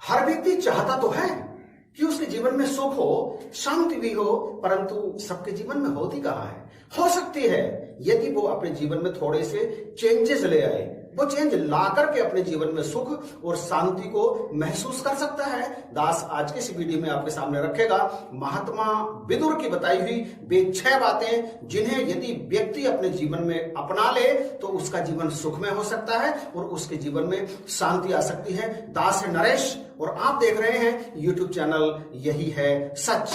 हर व्यक्ति चाहता तो है कि उसके जीवन में सुख हो, शांति भी हो, परंतु सबके जीवन में होती कहाँ है। हो सकती है यदि वो अपने जीवन में थोड़े से चेंजेस ले आए, वो चेंज ला करके अपने जीवन में सुख और शांति को महसूस कर सकता है। दास आज के इस वीडियो में आपके सामने रखेगा महात्मा विदुर की बताई हुई वे 6 बातें, जिन्हें यदि व्यक्ति अपने जीवन में अपना ले तो उसका जीवन सुखमय हो सकता है और उसके जीवन में शांति आ सकती है। दास है नरेश और आप देख रहे हैं यूट्यूब चैनल यही है सच।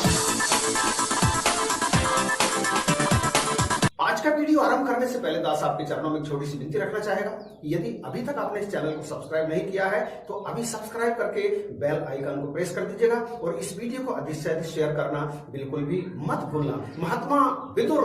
आज का वीडियो आरंभ करने से पहले दास आपके चरणों में एक छोटी सी विनती रखना चाहेगा। यदि अभी तक आपने इस चैनल को सब्सक्राइब नहीं किया है तो अभी सब्सक्राइब करके बेल आइकन को प्रेस कर दीजिएगा और इस वीडियो को अधिक से अधिक शेयर करना बिल्कुल भी मत भूलना। महात्मा विदुर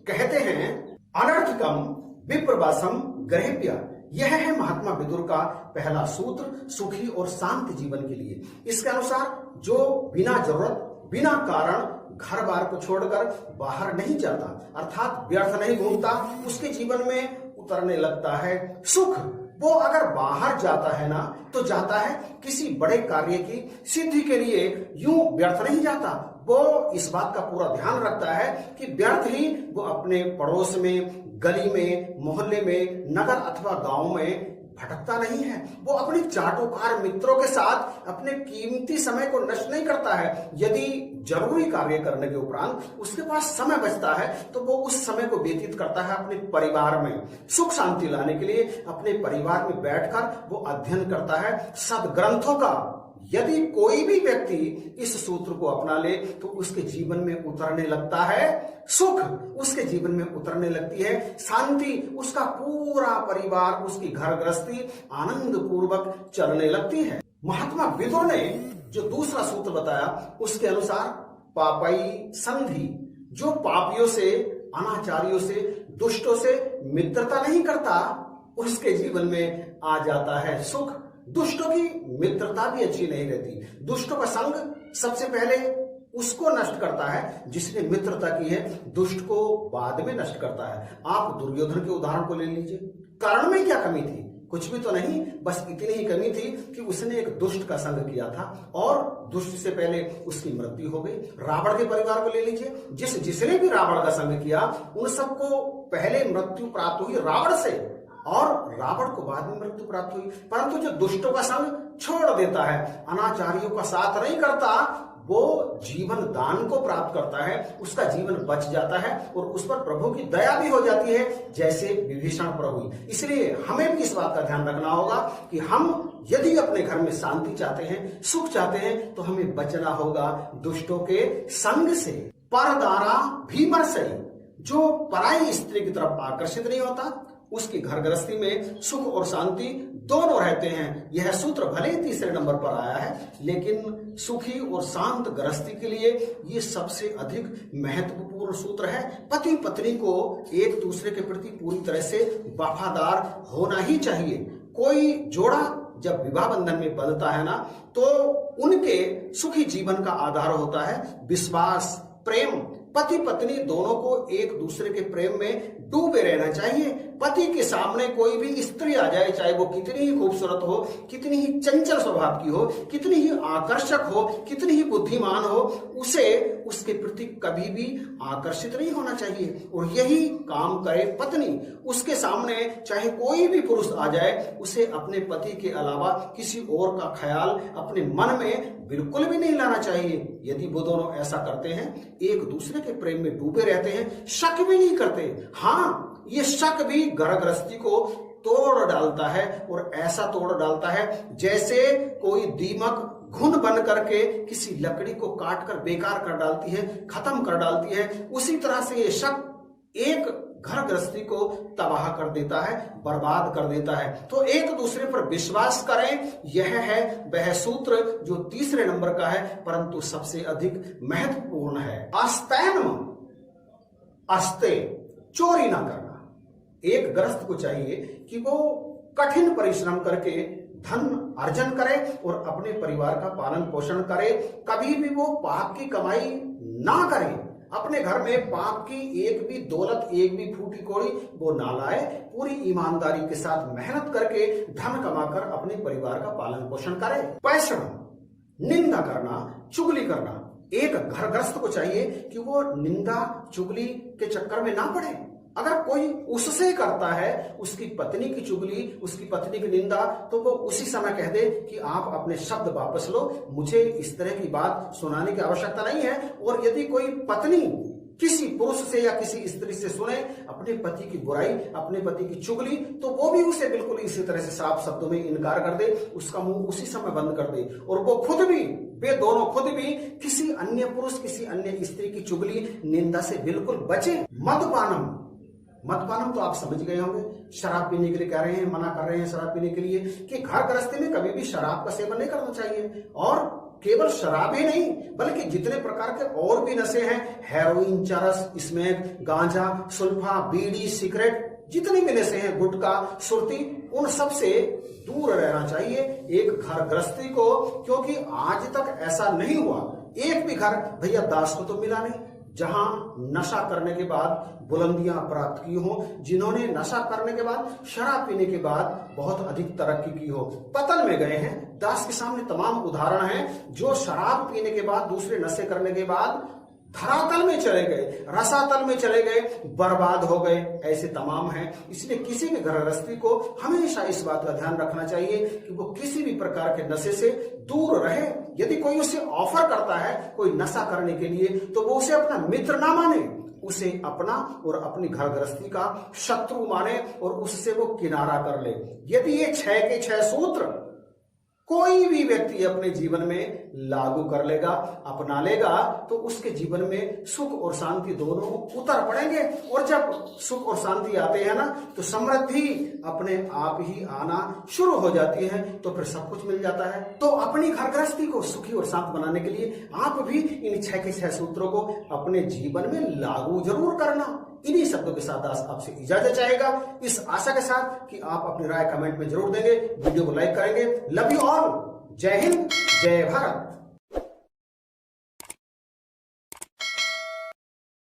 कहते हैं अनर्थकम विप्रवासम ग्रहेभ्य। यह है महात्मा विदुर का पहला सूत्र सुखी और शांत जीवन के लिए। इसके अनुसार जो बिना जरूरत बिना कारण घर बार को छोड़कर बाहर नहीं जाता, अर्थात व्यर्थ नहीं घूमता, उसके जीवन में उतरने लगता है सुख। वो अगर बाहर जाता है ना तो जाता है किसी बड़े कार्य की सिद्धि के लिए, यूं व्यर्थ नहीं जाता। वो इस बात का पूरा ध्यान रखता है कि व्यर्थ ही वो अपने पड़ोस में, गली में, मोहल्ले में, नगर अथवा गांव में भटकता नहीं है। वो अपने चाटुकार मित्रों के साथ अपने कीमती समय को नष्ट नहीं करता है। यदि जरूरी कार्य करने के उपरांत उसके पास समय बचता है तो वो उस समय को व्यतीत करता है अपने परिवार में। सुख शांति लाने के लिए अपने परिवार में बैठकर वो अध्ययन करता है सद्ग्रंथों का। यदि कोई भी व्यक्ति इस सूत्र को अपना ले तो उसके जीवन में उतरने लगता है सुख, उसके जीवन में उतरने लगती है शांति, उसका पूरा परिवार, उसकी घर गृहस्थी आनंद पूर्वक चलने लगती है। महात्मा विदुर ने जो दूसरा सूत्र बताया उसके अनुसार पापई संधि, जो पापियों से, अनाचारियों से, दुष्टों से मित्रता नहीं करता उसके जीवन में आ जाता है सुख। दुष्टों की मित्रता भी अच्छी नहीं रहती। दुष्टों का संग सबसे पहले उसको नष्ट करता है जिसने मित्रता की है, दुष्ट को बाद में नष्ट करता है। आप दुर्योधन के उदाहरण को ले लीजिए। कर्ण में क्या कमी थी? कुछ भी तो नहीं, बस इतनी ही कमी थी कि उसने एक दुष्ट का संग किया था और दुष्ट से पहले उसकी मृत्यु हो गई। रावण के परिवार को ले लीजिए, जिसने भी रावण का संग किया उन सबको पहले मृत्यु प्राप्त हुई रावण से और रावण को बाद में मृत्यु प्राप्त हुई। परंतु जो दुष्टों का संग छोड़ देता है, अनाचारियों का साथ नहीं करता, वो जीवन दान को प्राप्त करता है, उसका जीवन बच जाता है और उस पर प्रभु की दया भी हो जाती है, जैसे विभीषण पर हुई। इसलिए हमें भी इस बात का ध्यान रखना होगा कि हम यदि अपने घर में शांति चाहते हैं, सुख चाहते हैं, तो हमें बचना होगा दुष्टों के संग से। परदारा भीमर से, जो पराई स्त्री की तरफ आकर्षित नहीं होता, उसकी घर गृहस्थी में सुख और शांति दोनों रहते हैं। यह सूत्र भले ही तीसरे नंबर पर आया है, लेकिन सुखी और शांत गृहस्थी के लिए ये सबसे अधिक महत्वपूर्ण सूत्र है। पति पत्नी को एक दूसरे के प्रति पूरी तरह से वफादार होना ही चाहिए। कोई जोड़ा जब विवाह बंधन में बंधता है ना तो उनके सुखी जीवन का आधार होता है विश्वास, प्रेम। पति पत्नी दोनों को एक दूसरे के प्रेम में डूबे रहना चाहिए। पति के सामने कोई भी स्त्री आ जाए, चाहे वो कितनी ही खूबसूरत हो, कितनी ही चंचल स्वभाव की हो, कितनी ही आकर्षक हो, कितनी ही बुद्धिमान हो, उसे उसके प्रति कभी भी आकर्षित नहीं होना चाहिए। और यही काम करे पत्नी। उसके सामने चाहे कोई भी पुरुष आ जाए, उसे अपने पति के अलावा किसी और का ख्याल अपने मन में बिल्कुल भी नहीं लाना चाहिए। यदि वो दोनों ऐसा करते हैं, एक दूसरे के प्रेम में डूबे रहते हैं, शक भी नहीं करते, हाँ, ये शक भी घर गृहस्थी को तोड़ डालता है और ऐसा तोड़ डालता है जैसे कोई दीमक घुन बन करके किसी लकड़ी को काट कर बेकार कर डालती है, खत्म कर डालती है। उसी तरह से ये शक एक घर गृहस्थी को तबाह कर देता है, बर्बाद कर देता है। तो एक दूसरे पर विश्वास करें, यह है वह सूत्र जो तीसरे नंबर का है, परंतु सबसे अधिक महत्वपूर्ण है। आस्तेन अस्ते, चोरी ना करना। एक गृहस्थ को चाहिए कि वो कठिन परिश्रम करके धन अर्जन करे और अपने परिवार का पालन पोषण करे। कभी भी वो पाप की कमाई ना करे। अपने घर में पाप की एक भी दौलत, एक भी फूटी कौड़ी वो ना लाए। पूरी ईमानदारी के साथ मेहनत करके धन कमाकर अपने परिवार का पालन पोषण करे। पैसा, निंदा करना, चुगली करना, एक घर ग्रस्त को चाहिए कि वो निंदा चुगली के चक्कर में ना पड़े। अगर कोई उससे करता है, उसकी पत्नी की चुगली, उसकी पत्नी की निंदा, तो वो उसी समय कह दे कि आप अपने शब्द वापस लो, मुझे इस तरह की बात सुनाने की आवश्यकता नहीं है। और यदि कोई पत्नी किसी पुरुष से या किसी स्त्री से सुने अपने पति की बुराई, अपने पति की चुगली, तो वो भी उसे बिल्कुल इसी तरह से साफ शब्दों में इनकार कर दे, उसका मुंह उसी समय बंद कर दे। और वो खुद भी, वे दोनों खुद भी किसी अन्य पुरुष, किसी अन्य स्त्री की चुगली, निंदा से बिल्कुल बचे। मदपानम तो आप समझ गए होंगे, शराब पीने के लिए कह रहे हैं, मना कर रहे हैं शराब पीने के लिए कि घर गृहस्थी में कभी भी शराब का सेवन नहीं करना चाहिए। और केवल शराब ही नहीं, बल्कि जितने प्रकार के और भी नशे हैं, हेरोइन, चरस, स्मैक, गांजा, सुल्फा, बीड़ी, सिगरेट, जितने भी नशे हैं, गुटखा, सुरती, उन सब से दूर रहना चाहिए एक घर गृहस्थी को। क्योंकि आज तक ऐसा नहीं हुआ, एक भी घर भैया दास को तो मिला नहीं जहां नशा करने के बाद बुलंदियां प्राप्त की हो, जिन्होंने नशा करने के बाद, शराब पीने के बाद बहुत अधिक तरक्की की हो, पतन में गए हैं। दास के सामने तमाम उदाहरण हैं जो शराब पीने के बाद, दूसरे नशे करने के बाद धरातल में चले गए, रसातल में चले गए, बर्बाद हो गए, ऐसे तमाम हैं। इसलिए किसी भी घर गृहस्थी को हमेशा इस बात का ध्यान रखना चाहिए कि वो किसी भी प्रकार के नशे से दूर रहे। यदि कोई उसे ऑफर करता है कोई नशा करने के लिए, तो वो उसे अपना मित्र ना माने, उसे अपना और अपनी घर गृहस्थी का शत्रु माने और उससे वो किनारा कर ले। यदि ये 6 के 6 सूत्र कोई भी व्यक्ति अपने जीवन में लागू कर लेगा, अपना लेगा, तो उसके जीवन में सुख और शांति दोनों उतर पड़ेंगे। और जब सुख और शांति आते हैं ना, तो समृद्धि अपने आप ही आना शुरू हो जाती है, तो फिर सब कुछ मिल जाता है। तो अपनी घर गृहस्थी को सुखी और शांत बनाने के लिए आप भी इन 6 के 6 सूत्रों को अपने जीवन में लागू जरूर करना। इन्हीं शब्दों के साथ आपसे इजाजत चाहेगा, इस आशा के साथ कि आप अपनी राय कमेंट में जरूर देंगे, वीडियो को लाइक करेंगे। लव यू ऑल, जय हिंद, जय भारत।